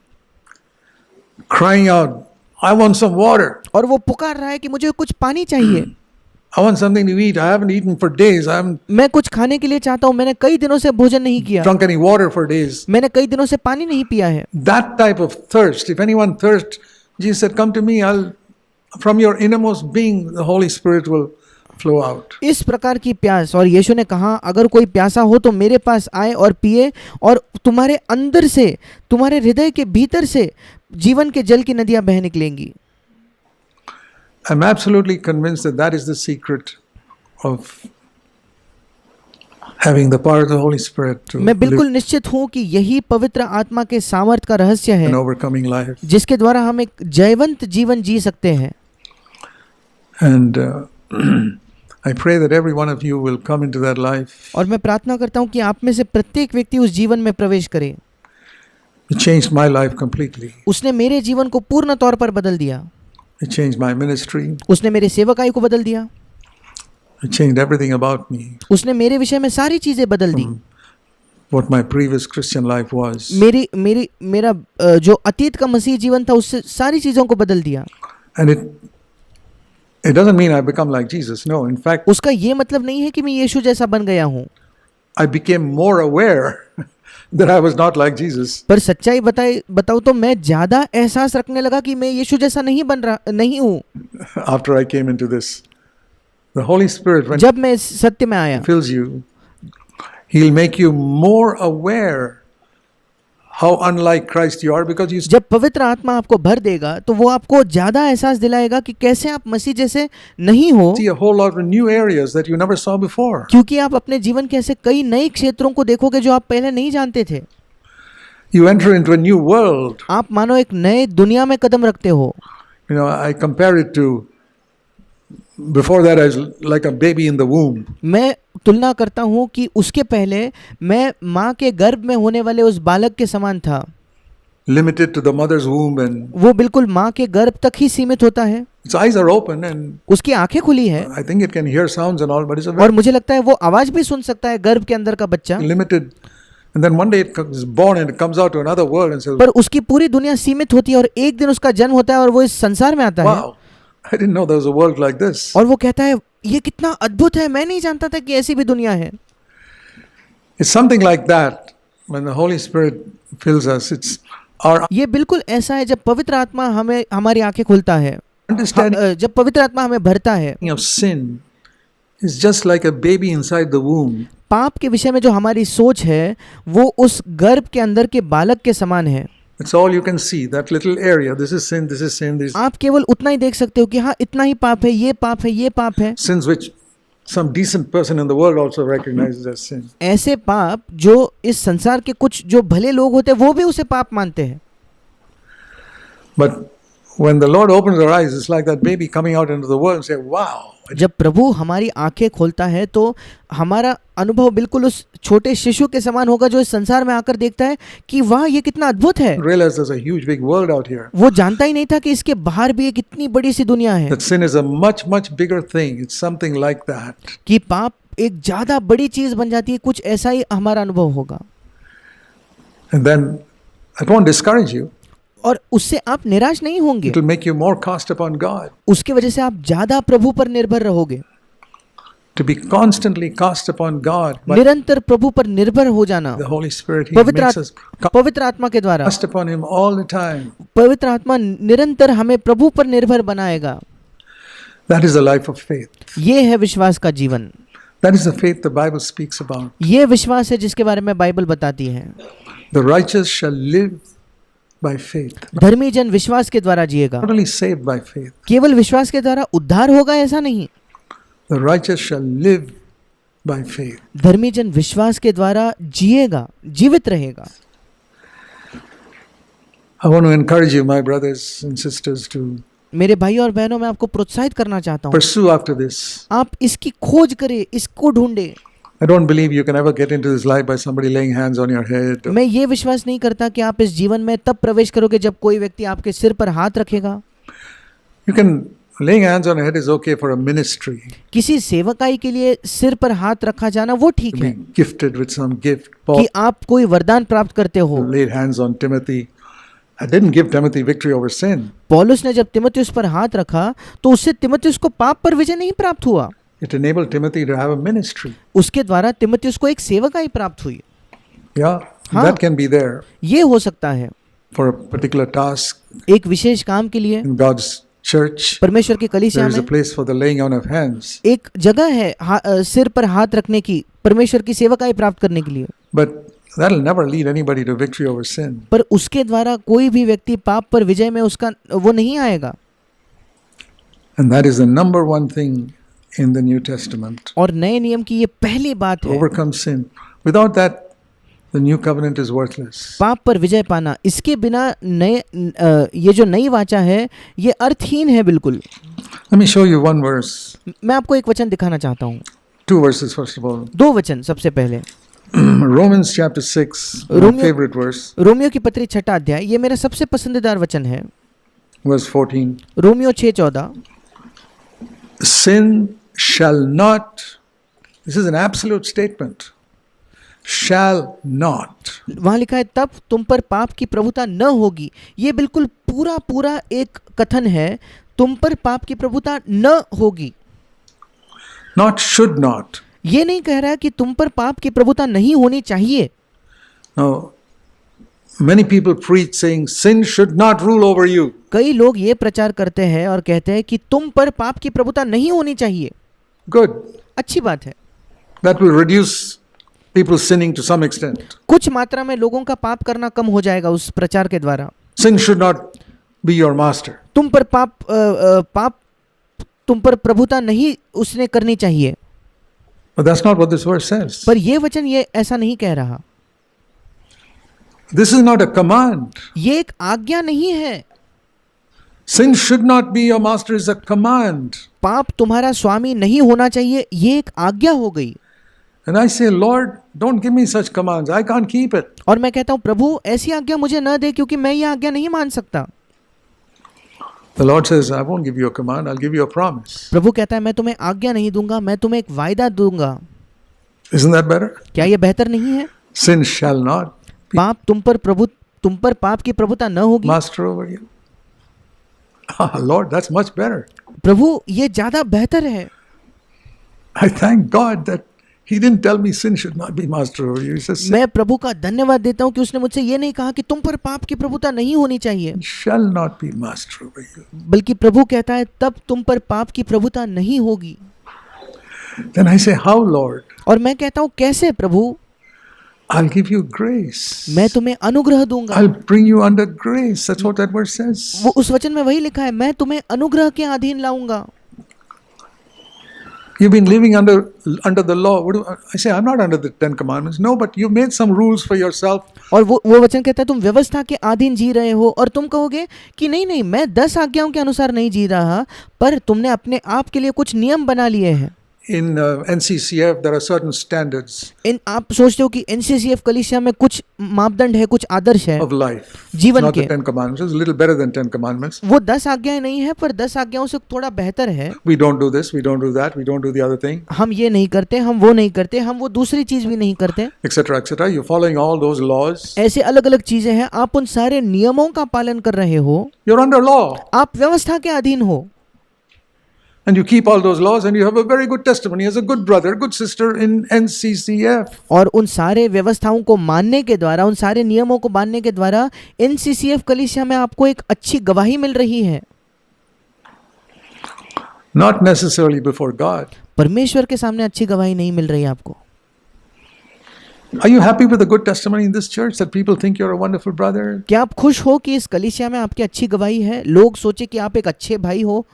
crying out, I want some water. और वो पुकार रहा है कि मुझे कुछ पानी चाहिए, I want something to eat. I haven't eaten for days. I haven't मैं कुछ खाने के लिए चाहता हूँ, मैंने कई दिनों से भोजन नहीं किया, drunk any water for days. मैंने कई दिनों से पानी नहीं पिया है. That type of thirst, if anyone thirsts, Jesus said, come to me, from your innermost being, the Holy Spirit will flow out. इस प्रकार की प्यास, और यीशु ने कहा अगर कोई प्यासा हो तो मेरे पास आए और पिए, और तुम्हारे अंदर से, तुम्हारे हृदय के भीतर से जीवन के जल की नदियां बह निकलेंगी. I'm absolutely convinced that that is the secret of having the power of the Holy Spirit to मैं बिल्कुल live निश्चित हूँ कि यही पवित्र आत्मा के सामर्थ्य का रहस्य है, an overcoming life. जिसके द्वारा हम एक जयवंत जीवन जी सकते हैं. And I pray that every one of you will come into that life. और मैं प्रार्थना करता हूँ कि आप में से प्रत्येक व्यक्ति उस जीवन में प्रवेश करे. It changed my life completely. उसने मेरे जीवन को पूर्ण तौर पर बदल दिया. It changed my ministry. उसने मेरे सेवकाई को बदल दिया. It changed everything about me. उसने मेरे विषय में सारी चीजें बदल दी. What my previous Christian life was. मेरा जो अतीत का मसीह जीवन था उससे सारी चीजों को बदल दिया. And it doesn't mean I become like Jesus. No, in fact, उसका ये मतलब नहीं है कि मैं यीशु जैसा बन गया हूँ. I became more aware that I was not like Jesus. पर सच्चाई बताऊँ तो मैं ज्यादा एहसास रखने लगा कि मैं यीशु जैसा नहीं हूँ. After I came into this, the Holy Spirit, when जब मैं इस सत्य में आया, He fills you, He'll make you more aware how unlike Christ you are, because you जब पवित्र आत्मा आपको भर देगा तो वो आपको ज्यादा एहसास दिलाएगा कि कैसे आप मसीह जैसे नहीं हो, see a whole lot of new areas that you never saw before. क्योंकि आप अपने जीवन के ऐसे कई नए क्षेत्रों को देखोगे जो आप पहले नहीं जानते थे. You enter into a new world. आप मानो एक नए दुनिया में कदम रखते हो. You know, I compare it to Before that, I was like a baby in the womb. मैं तुलना करता हूँ कि उसके पहले मैं माँ के गर्भ में होने वाले उस बालक के समान था। Limited to the mother's womb, and वो बिल्कुल माँ के गर्भ तक ही सीमित होता है। its eyes are open, and उसकी आंखें खुली है I think it can hear sounds and all, but it's a और very मुझे लगता है वो आवाज भी सुन सकता है गर्भ के अंदर का बच्चा। limited. And then one day it is born and it comes out to another world and says, पर उसकी पूरी दुनिया सीमित होती है और एक दिन उसका जन्म होता है और वो इस संसार में आता है "Wow, I didn't know there was a world like this." और वो कहता है ये कितना अद्भुत है, मैं नहीं जानता था कि ऐसी भी दुनिया है। It's something like that when the Holy Spirit fills us. It's our ये बिल्कुल ऐसा है जब पवित्र आत्मा हमें हमारी आंखें खुलता है, understanding जब पवित्र आत्मा हमें भरता है। of sin is just like a baby inside the womb. पाप के विषय में जो हमारी सोच है वो उस गर्भ के अंदर के बालक के समान है। It's all you can see, that little area. This is sin, this is sin, these आप केवल उतना ही देख सकते हो कि हाँ इतना ही पाप है, ये पाप है, ये पाप है। sins which some decent person in the world also recognizes as sin. ऐसे पाप जो इस संसार के कुछ जो भले लोग होते हैं वो भी उसे पाप मानते हैं। But when the Lord opens our eyes, it's like that baby coming out into the world and say, wow. जब प्रभु हमारी आंखें खोलता है तो हमारा अनुभव बिल्कुल उस छोटे शिशु के समान होगा जो इस संसार में आकर देखता है कि वाह ये कितना अद्भुत है। Realize there's a huge big world out here. वो जानता ही नहीं था कि इसके बाहर भी एक इतनी बड़ी सी दुनिया है, That sin is a much, much bigger thing. It's something like that. कि पाप एक ज्यादा बड़ी चीज बन जाती है। कुछ ऐसा ही हमारा अनुभव होगा And then it won't discourage you. और उससे आप निराश नहीं होंगे। It will make you more cast upon God. उसके वजह से आप ज्यादा प्रभु पर निर्भर रहोगे। To be constantly cast upon God by निरंतर प्रभु पर निर्भर हो जाना। the Holy Spirit. He पवित्र makes us पवित्र आत्मा के द्वारा cast upon Him all the time. पवित्र आत्मा निरंतर हमें प्रभु पर निर्भर बनाएगा। That is the life of faith. ये है विश्वास का जीवन। That is the faith the Bible speaks about. ये विश्वास है जिसके बारे में बाइबल बताती है। The righteous shall live by faith. धर्मी जन विश्वास के द्वारा जिएगा। Not only saved by faith. केवल विश्वास के द्वारा उद्धार होगा ऐसा नहीं। The righteous shall live by faith. धर्मी जन विश्वास के द्वारा जिएगा, जीवित रहेगा। I want to encourage you, my brothers and sisters, to मेरे भाई और बहनों, मैं आपको प्रोत्साहित करना चाहता हूँ, pursue after this. आप इसकी खोज करें, इसको ढूंढे। I don't believe you can ever get into this life by somebody laying hands on your head. मैं ये विश्वास नहीं करता कि आप इस जीवन में तब प्रवेश करोगे जब कोई व्यक्ति आपके सिर पर हाथ रखेगा। You can laying hands on your head is okay for a ministry. किसी सेवकाई के लिए सिर पर हाथ रखा जाना वो ठीक To है be gifted with some gift. कि Paul आप कोई वरदान प्राप्त करते हो। laid hands on Timothy. I didn't give Timothy victory over sin. पौलुस ने जब तिमुथियुस पर हाथ रखा तो उससे तिमुथियुस को पाप पर विजय नहीं प्राप्त हुआ, It enabled Timothy to have a ministry. उसके द्वारा तिमुथियुस को एक सेवकाई प्राप्त हुई। Yeah, हाँ। that can be there ये हो सकता है for a particular task एक विशेष काम के लिए। in God's church. परमेश्वर की कलीसिया There is a में place for the laying on of hands. एक जगह है सिर पर हाथ रखने की, परमेश्वर की सेवकाई प्राप्त करने के लिए। But that'll never lead anybody to victory over sin. पर उसके द्वारा कोई भी व्यक्ति पाप पर विजय में उसका वो नहीं आएगा। And that is the number one thing in the New Testament. और नए नियम की ये पहली बात To है, overcome sin. Without that, the new covenant is worthless. पाप पर विजय पाना। इसके बिना ये जो नई वाचा है ये अर्थहीन है बिल्कुल। Let me show you one verse. मैं आपको एक वचन दिखाना चाहता हूँ, Two verses, first of all. दो वचन। सबसे पहले Romans chapter 6, my Romeo- favorite verse, Romeo की पत्री 6 अध्याय, ये मेरा सबसे पसंदीदार वचन है। verse 14. Romeo 6:14, Sin shall not, this is an absolute statement, shall not. वहाँ लिखा है तब तुम पर पाप की प्रभुता न होगी। ये बिल्कुल पूरा पूरा एक कथन है, तुम पर पाप की प्रभुता न होगी। Not should not. ये नहीं कह रहा है कि तुम पर पाप की प्रभुता नहीं होनी चाहिए। Now, many people preach saying sin should not rule over you. कई लोग ये प्रचार करते हैं और कहते हैं कि तुम पर पाप की प्रभुता नहीं होनी चाहिए। Good. अच्छी बात है, That will reduce people sinning to some extent. कुछ मात्रा में लोगों का पाप करना कम हो जाएगा उस प्रचार के द्वारा। Sin should not be your master. तुम पर पाप तुम पर प्रभुता नहीं उसने करनी चाहिए। But that's not what this verse says. पर ये वचन ये ऐसा नहीं कह रहा। This is not a command. ये एक आज्ञा नहीं है। Sin should not be your master is a command. पाप तुम्हारा स्वामी नहीं होना चाहिए, ये एक आज्ञा हो गई। And I say, Lord, don't give me such commands. I can't keep it. और मैं कहता हूँ प्रभु ऐसी आज्ञा मुझे न दे, क्योंकि मैं ये आज्ञा नहीं मान सकता। The Lord says, I won't give you a command, I'll give you a promise. प्रभु कहता है मैं तुम्हें आज्ञा नहीं दूंगा, मैं तुम्हें एक वायदा दूंगा। Isn't that better? क्या ये बेहतर नहीं है? Sin shall not be पाप तुम पर पाप की प्रभुता न होगी। master over you. Ah, Lord, that's much better. प्रभु ये ज्यादा बेहतर है। I thank God that He didn't tell me sin should not be master over you. He says, sin मैं प्रभु का धन्यवाद देता हूँ कि उसने मुझसे ये नहीं कहा कि तुम पर पाप की प्रभुता नहीं होनी चाहिए, shall not be master over you. बल्कि प्रभु कहता है तब तुम पर पाप की प्रभुता नहीं होगी। Then I say, how, Lord? और मैं कहता हूँ कैसे प्रभु? I'll give you grace. मैं तुम्हें अनुग्रह दूंगा। I'll bring you under grace. That's what that verse says. वो उस वचन में वही लिखा है, मैं तुम्हें अनुग्रह के अधीन लाऊंगा। You've been living under the law. I say, I'm not under the 10 commandments. No, but you made some rules for yourself. और वो वचन कहता है तुम व्यवस्था के अधीन जी रहे हो, और तुम कहोगे कि नहीं मैं 10 आज्ञाओं के अनुसार नहीं जी रहा, पर तुमने अपने आप के लिए कुछ नियम बना लिए हैं। In NCCF, there are certain standards आप सोचते हो कि NCCF कलीसिया में कुछ मापदंड है, कुछ आदर्श है of life. जीवन Not के। the 10 commandments. It's a little better than 10 commandments. वो 10 आज्ञाएं नहीं है, पर 10 आज्ञाओं से थोड़ा बेहतर है। We don't do this, we don't do that, we don't do the other thing, हम ये नहीं करते, हम वो नहीं करते, हम वो दूसरी चीज भी नहीं करते, etc., etc. You're following all those laws. ऐसे अलग अलग चीजें हैं। आप उन सारे नियमों का पालन कर रहे हो, You're under law. आप व्यवस्था के अधीन हो, And you keep all those laws and you have a very good testimony as a good brother, good sister in NCCF. और उन सारे व्यवस्थाओं को मानने के द्वारा, उन सारे नियमों को मानने के द्वारा NCCF कलीसिया में आपको एक अच्छी गवाही मिल रही है। Not necessarily before God. परमेश्वर के सामने अच्छी गवाही नहीं मिल रही आपको। Are you happy with the good testimony in this church that people think you're a wonderful brother? क्या आप खुश हो कि इस कलीसिया में आपकी अच्छी गवाही है, लोग सोचे कि आप एक अच्छे भाई हो?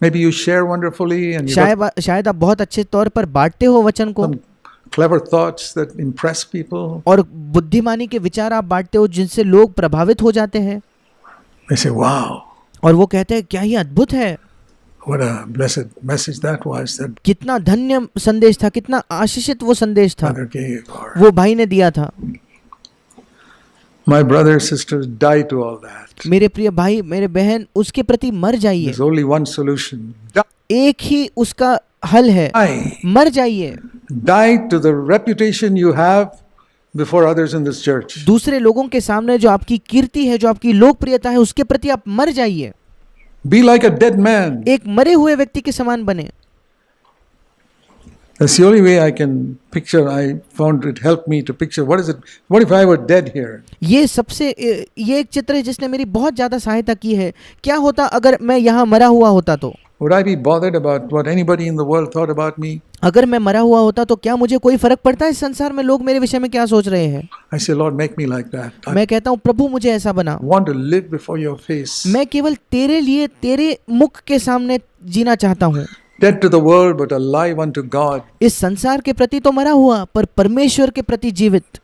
Maybe you share wonderfully and you got शायद आप बहुत अच्छे तौर पर बांटते हो वचन को, some clever thoughts that impress people. और बुद्धिमानी के विचार आप बांटते हो जिनसे लोग प्रभावित हो जाते हैं। They say, wow, और वो कहते हैं क्या ये अद्भुत है, what a blessed message that was that कितना धन्य संदेश था, कितना आशीषित वो संदेश था brother gave. Or वो भाई ने दिया था। my brothers, sisters, die to all that. मेरे प्रिय भाई, मेरे बहन, उसके प्रति मर जाइए। There's only one solution. एक ही उसका हल है, Die. मर जाइए। Die to the reputation you have before others in this church. दूसरे लोगों के सामने जो आपकी कीर्ति है, जो आपकी लोकप्रियता है, उसके प्रति आप मर जाइए। Be like a dead man. एक मरे हुए व्यक्ति के समान बने। That's the only way I can picture. I found it helped me to picture what is it. What if I were dead here? ये एक चित्र है जिसने मेरी बहुत ज़्यादा सहायता की है। क्या होता अगर मैं यहाँ मरा हुआ होता तो? Would I be bothered about what anybody in the world thought about me? अगर मैं मरा हुआ होता तो क्या मुझे कोई फर्क पड़ता है इस संसार में लोग मेरे विषय में क्या सोच रहे हैं? I say, Lord, make me like that. I मैं कहता हूँ प्रभु मुझे ऐसा बना। want to live before your face. मैं केवल तेरे लिए, तेरे मुख के सामने जीना चाहता हूँ। Dead to the world, but alive unto God. इस संसार के प्रति तो मरा हुआ, पर परमेश्वर के प्रति जीवित।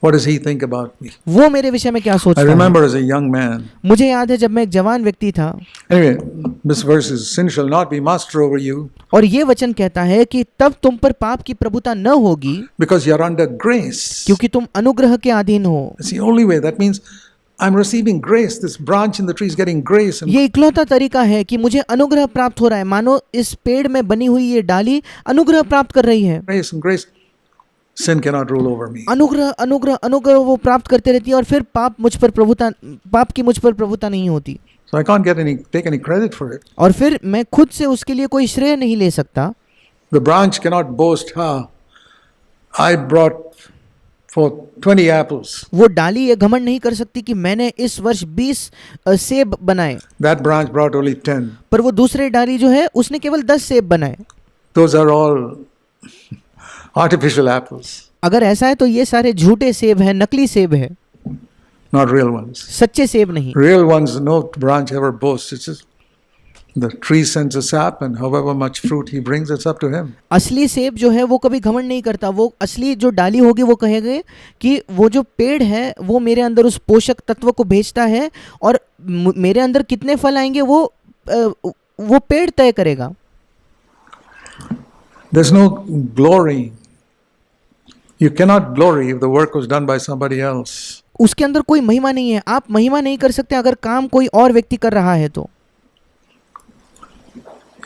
What does he think about me? वो मेरे विषय में क्या I सोचता है? remember as a young man. मुझे याद है जब मैं एक जवान व्यक्ति था। Anyway, this verse is, sin shall not be master over you और ये वचन कहता है कि तब तुम पर पाप की प्रभुता न होगी, because you are under grace. क्योंकि तुम अनुग्रह के अधीन हो। That's the only way. That means I'm receiving grace. This branch in the tree is getting grace. And ये इकलौता तरीका है कि मुझे अनुग्रह प्राप्त हो रहा है, मानो इस पेड़ में बनी हुई ये डाली अनुग्रह प्राप्त कर रही है। grace and grace. Sin cannot rule over me. अनुग्रह अनुग्रह अनुग्रह वो प्राप्त करते रहती है, और फिर पाप की मुझ पर प्रभुता नहीं होती, So I can't take any credit for it. और फिर मैं खुद से उसके लिए कोई श्रेय नहीं ले सकता। The branch cannot boast, I brought forth 20 apples. वो डाली ये घमंड नहीं कर सकती कि मैंने इस वर्ष 20 सेब बनाए, That branch brought only 10. पर वो दूसरे डाली जो है उसने केवल 10 सेब बनाए। Those are all artificial apples, अगर ऐसा है तो ये सारे झूठे सेब हैं, नकली सेब है, not real ones. सच्चे सेब नहीं। Real ones, no branch ever boasts. It's just The tree sends a sap, and however much fruit he brings, it's up to him. असली सेब जो है वो कभी घमंड नहीं करता, वो असली जो डाली होगी वो कहेंगे कि वो जो पेड़ है वो मेरे अंदर उस पोषक तत्व को भेजता है और मेरे अंदर कितने फल आएंगे वो पेड़ तय करेगा. There's no glory. You cannot glory if the work was done by somebody else. उसके अंदर कोई महिमा नहीं है. आप महिमा नहीं कर सकते अगर काम कोई और व्यक्ति कर रहा है तो.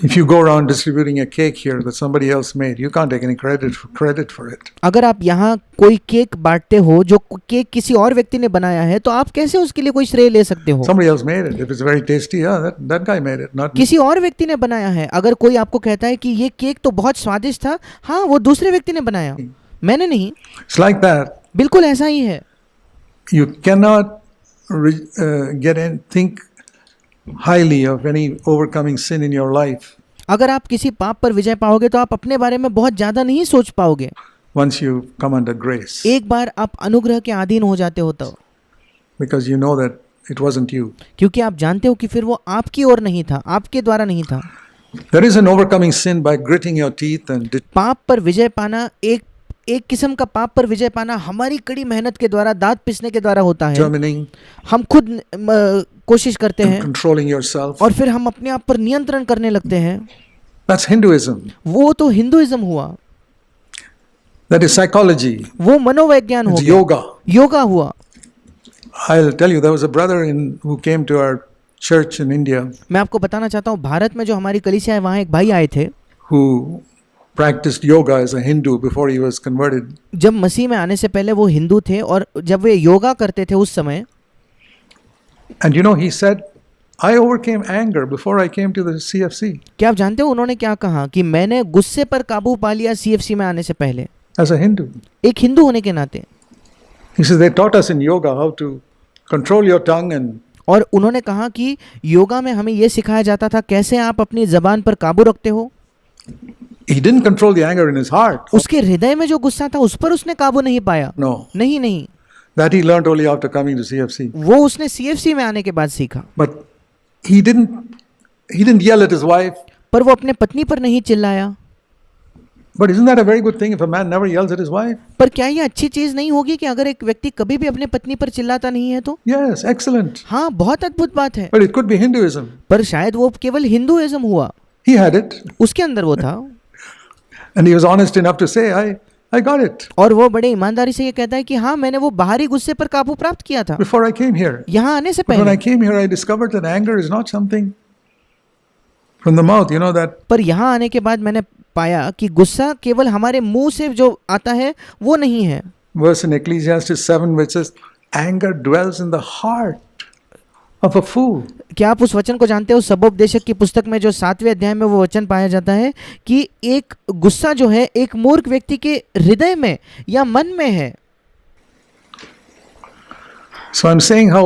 If you go around distributing a cake here that somebody else made, you can't take any credit for it. अगर आप यहाँ कोई केक बांटते हो जो केक किसी और व्यक्ति ने बनाया है तो आप कैसे उसके लिए कोई श्रेय ले सकते हो. Somebody else made it. If it's very tasty, yeah, that guy made it, not me. किसी और व्यक्ति ने बनाया है. अगर कोई आपको कहता है कि ये केक तो बहुत स्वादिष्ट था, हाँ वो दूसरे व्यक्ति ने बनाया, मैंने नहीं. It's like that. बिल्कुल ऐसा ही है. You cannot think highly of any overcoming sin in your life अगर आप किसी पाप पर विजय पाओगे तो आप अपने बारे में बहुत ज़्यादा नहीं सोच पाओगे. once you come under grace, एक बार आप अनुग्रह के अधीन हो जाते हो तो, because you know that it wasn't you. क्योंकि आप जानते हो कि फिर वो आपकी ओर नहीं था, आपके द्वारा नहीं था. There is an overcoming sin by gritting your teeth and पाप पर विजय पाना, एक किस्म का पाप पर विजय पाना हमारी कड़ी मेहनत के द्वारा, दांत पिसने के द्वारा होता है. determining, हम खुद कोशिश करते हैं controlling yourself. और फिर हम अपने आप पर नियंत्रण करने लगते हैं. That's Hinduism. वो तो हिंदुइज्म हुआ, That is psychology. वो मनोवैज्ञान हो It's गया, yoga. योगा हुआ. I'll tell you, there was a brother who came to our church in India मैं आपको बताना चाहता हूँ, भारत में जो हमारी कलीसिया है वहाँ एक भाई आए थे who practiced yoga as a Hindu before he was converted. जब मसीह में आने से पहले वो हिंदू थे और जब वे योगा करते थे उस समय. And you know, he said, I overcame anger before I came to the CFC. क्या आप जानते हो उन्होंने क्या कहा कि मैंने गुस्से पर काबू पा लिया CFC में आने से पहले, As a Hindu. एक हिंदू होने के नाते. He says, they taught us in yoga how to control your tongue and और उन्होंने कहा कि योगा में हमें ये सिखाया जाता था कैसे आप अपनी जबान पर काबू रखते हो. he didn't control the anger in his heart. उसके हृदय में जो गुस्सा था उस पर उसने काबू नहीं पाया. No. नहीं, That he learned only after coming to CFC. वो उसने CFC में आने के बाद सीखा. But he didn't yell at his wife. पर वो अपने पत्नी पर नहीं चिल्लाया. But isn't that a very good thing if a man never yells at his wife? पर क्या ये अच्छी चीज नहीं होगी कि अगर एक व्यक्ति कभी भी अपने पत्नी पर चिल्लाता नहीं है तो? Yes, excellent. हाँ, बहुत अद्भुत बात है. But it could be Hinduism. पर शायद वो केवल हिंदुइज्म हुआ, He had it. उसके अंदर वो था. And he was honest enough to say, I got it और वो बड़े ईमानदारी से ये कहता है कि हाँ मैंने वो बाहरी गुस्से पर काबू प्राप्त किया था before I came here. यहाँ आने से But when पहले. I came here, I discovered that anger is not something from the mouth. You know that पर यहाँ आने के बाद मैंने पाया कि गुस्सा केवल हमारे मुंह से जो आता है वो नहीं है. verse in Ecclesiastes 7 which says, anger dwells in the heart of a fool. क्या आप उस वचन को जानते हो? सबोपदेशक की पुस्तक में जो 7वें अध्याय में वो वचन पाया जाता है कि एक गुस्सा जो है एक मूर्ख व्यक्ति के हृदय में या मन में है. So I'm saying how,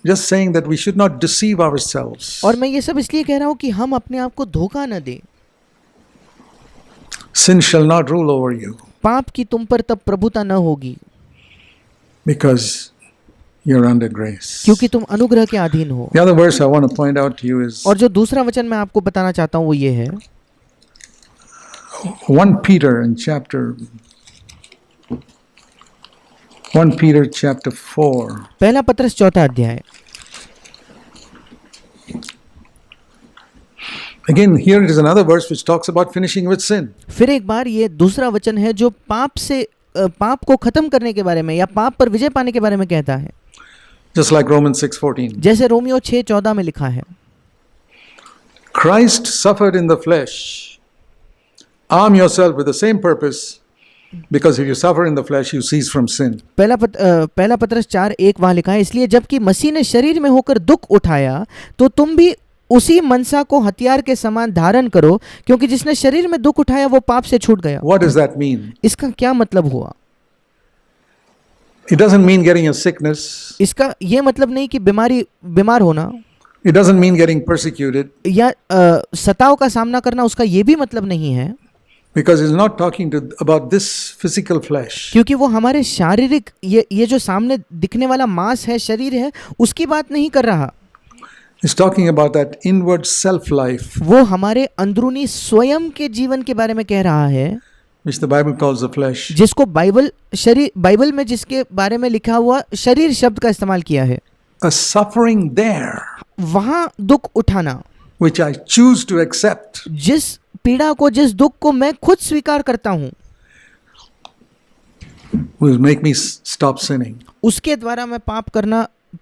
just saying that we should not deceive ourselves. और मैं ये सब इसलिए कह रहा हूँ कि हम अपने आप को धोखा न दें. Sin shall not rule over you पाप की तुम पर तब प्रभुता न होगी because you're under grace. क्योंकि तुम अनुग्रह के अधीन हो. The other verse I want to point out to you is और जो दूसरा वचन मैं आपको बताना चाहता हूँ वो ये है 1 Peter chapter 4. पहला पत्रस 4था अध्याय. Again, here it is another verse which talks about finishing with sin. फिर एक बार ये दूसरा वचन है जो पाप को खत्म करने के बारे में या पाप पर विजय पाने के बारे में कहता है. Just like Romans 6:14. जैसे रोमियो 6:14 में लिखा है, Christ suffered in the flesh. Arm yourself with the same purpose, because if you suffer in the flesh, you cease from sin. पहला पत्रस 4:1 वहाँ लिखा है, इसलिए जबकि मसीह ने शरीर में होकर दुख उठाया तो तुम भी उसी मनसा को हथियार के समान धारण करो, क्योंकि जिसने शरीर में दुख उठाया वो पाप से छूट गया. What does that mean? इसका क्या मतलब हुआ? It doesn't mean getting a sickness. इसका ये मतलब नहीं कि बीमार होना, It doesn't mean getting persecuted, या सताव का सामना करना, उसका ये भी मतलब नहीं है. because it's not talking about this physical flesh. क्योंकि वो हमारे शारीरिक ये जो सामने दिखने वाला मांस है, शरीर है, उसकी बात नहीं कर रहा. He's talking about that inward self life, वो हमारे अंदरूनी स्वयं के जीवन के बारे में कह रहा है, which the Bible calls the flesh. जिसको बाइबल में जिसके बारे में लिखा हुआ शरीर शब्द का इस्तेमाल किया है। A suffering there, वहां दुख उठाना, which I choose to accept. जिस पीड़ा को, जिस दुख को मैं खुद स्वीकार करता हूं, Will make me stop sinning. उसके द्वारा मैं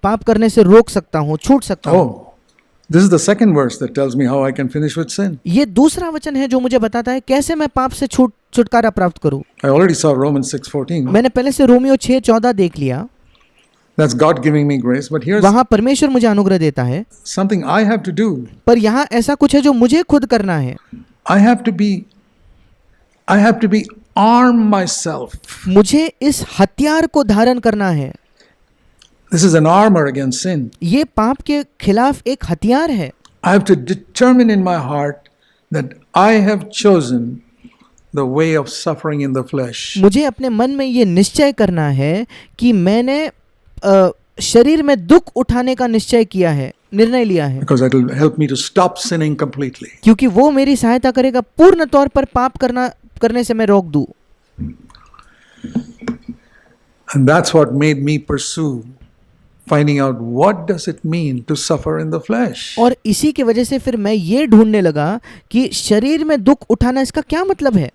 पाप करने से रोक सकता हूं, छूट सकता हूं। Oh, this is the second verse that tells me how I can finish with sin. ये दूसरा वचन है जो मुझे बताता है कैसे मैं पाप से छुटकारा प्राप्त करूं। I already saw Romans 6:14. मैंने पहले से रोमियो 6:14 देख लिया, That's God giving me grace. But here's वहां परमेश्वर मुझे अनुग्रह देता है, something I have to do. पर यहाँ ऐसा कुछ है जो मुझे खुद करना है। I have to be arm myself. मुझे इस हथियार को धारण करना है। This is an armor against sin. ये पाप के खिलाफ एक हथियार है। I have to determine in my heart that I have chosen the way of suffering in the flesh. मुझे अपने मन में ये निश्चय करना है कि मैंने शरीर में दुख उठाने का निश्चय किया है, निर्णय लिया है, Because it will help me to stop sinning completely. क्योंकि वो मेरी सहायता करेगा पूर्ण तौर पर पाप करने से मैं रोक दूं। And that's what made me pursue finding out what does it mean to suffer in the flesh. और इसी की वजह से फिर मैं ये ढूंढने लगा कि शरीर में दुख उठाना इसका क्या मतलब है।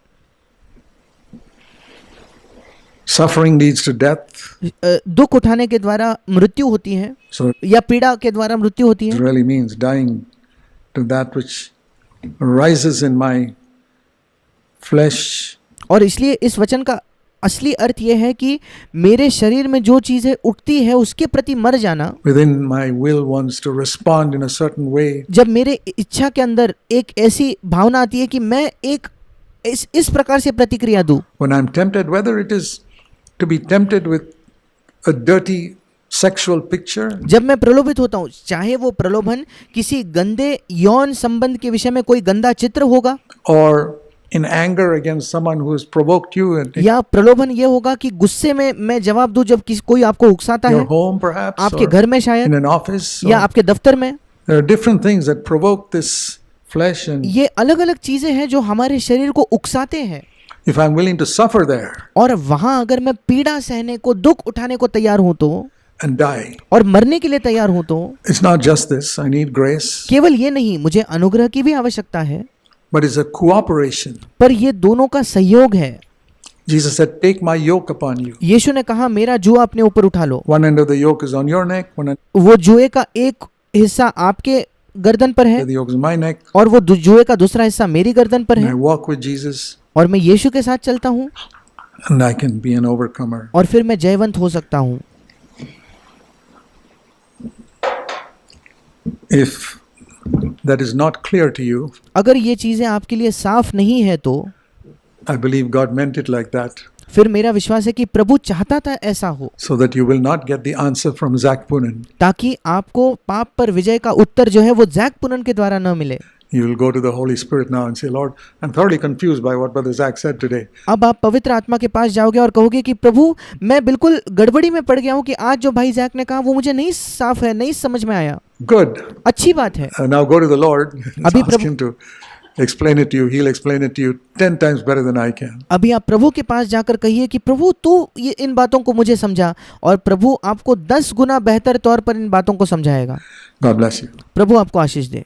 Suffering leads to death. दुख उठाने के द्वारा मृत्यु होती है, So या पीड़ा के द्वारा मृत्यु होती it है। really means dying to that which arises in my flesh. और इसलिए इस वचन का असली अर्थ यह है कि मेरे शरीर में जो चीजें उठती है उसके प्रति मर जाना। Within my will wants to respond in a certain way. जब मेरे इच्छा के अंदर एक ऐसी भावना आती है कि मैं एक इस प्रकार से प्रतिक्रिया दूं। When I'm tempted, whether it is to be tempted with a dirty sexual picture, जब मैं प्रलोभित होता हूँ, चाहे वो प्रलोभन किसी गंदे यौन संबंध के विषय में कोई गंदा चित्र होगा, or in anger against someone who has provoked you in या प्रलोभन ये होगा कि गुस्से में मैं जवाब दूं जब कोई आपको उकसाता your है, home perhaps, आपके or घर में in शायद, an office. या or- आपके दफ्तर में। There are different things that provoke this flesh, and ये अलग अलग चीजें हैं जो हमारे शरीर को उकसाते हैं। if I'm willing to suffer there और वहां अगर मैं पीड़ा सहने को, दुख उठाने को तैयार हूं तो, and die, और मरने के लिए तैयार हूं तो, it's not just this. I need grace, केवल ये नहीं, मुझे अनुग्रह की भी आवश्यकता है, but it's a cooperation. पर ये दोनों का सहयोग है। Jesus said, "Take my yoke upon you." यीशु ने कहा मेरा जुआ अपने ऊपर उठा लो। One end of the yoke is on your neck, one end वो जुए का एक हिस्सा आपके गर्दन पर है of the yoke is my neck, और वो जुए का दूसरा हिस्सा मेरी गर्दन पर and है, I walk with Jesus, और मैं यीशु के साथ चलता हूँ and I can be an overcomer. और फिर मैं जयवंत हो सकता हूँ। If that is not clear to you, अगर ये चीजें आपके लिए साफ नहीं है तो I believe God meant it like that, फिर मेरा विश्वास है कि प्रभु चाहता था ऐसा हो, so that you will not get the answer from Zach Punan. ताकि आपको पाप पर विजय का उत्तर जो है वो जैक पुनन के द्वारा न मिले। You will go to the Holy Spirit now and say, "Lord, I'm thoroughly confused by what Brother Zach said today. अब आप पवित्र आत्मा के पास जाओगे और कहोगे कि प्रभु मैं बिल्कुल गड़बड़ी में पड़ गया हूँ कि आज जो भाई जैक ने कहा वो मुझे नहीं साफ है, नहीं समझ में आया। Good. अच्छी बात है। Now go to the Lord and अभी ask Prabhu- Him to explain it to you. He'll explain it to you 10 times better than I can. अभी आप प्रभु के पास जाकर कहिए कि प्रभु तू ये इन बातों को मुझे समझा, और प्रभु आपको 10 गुना बेहतर तौर पर इन बातों को समझाएगा। God bless you. प्रभु आपको आशीष दे।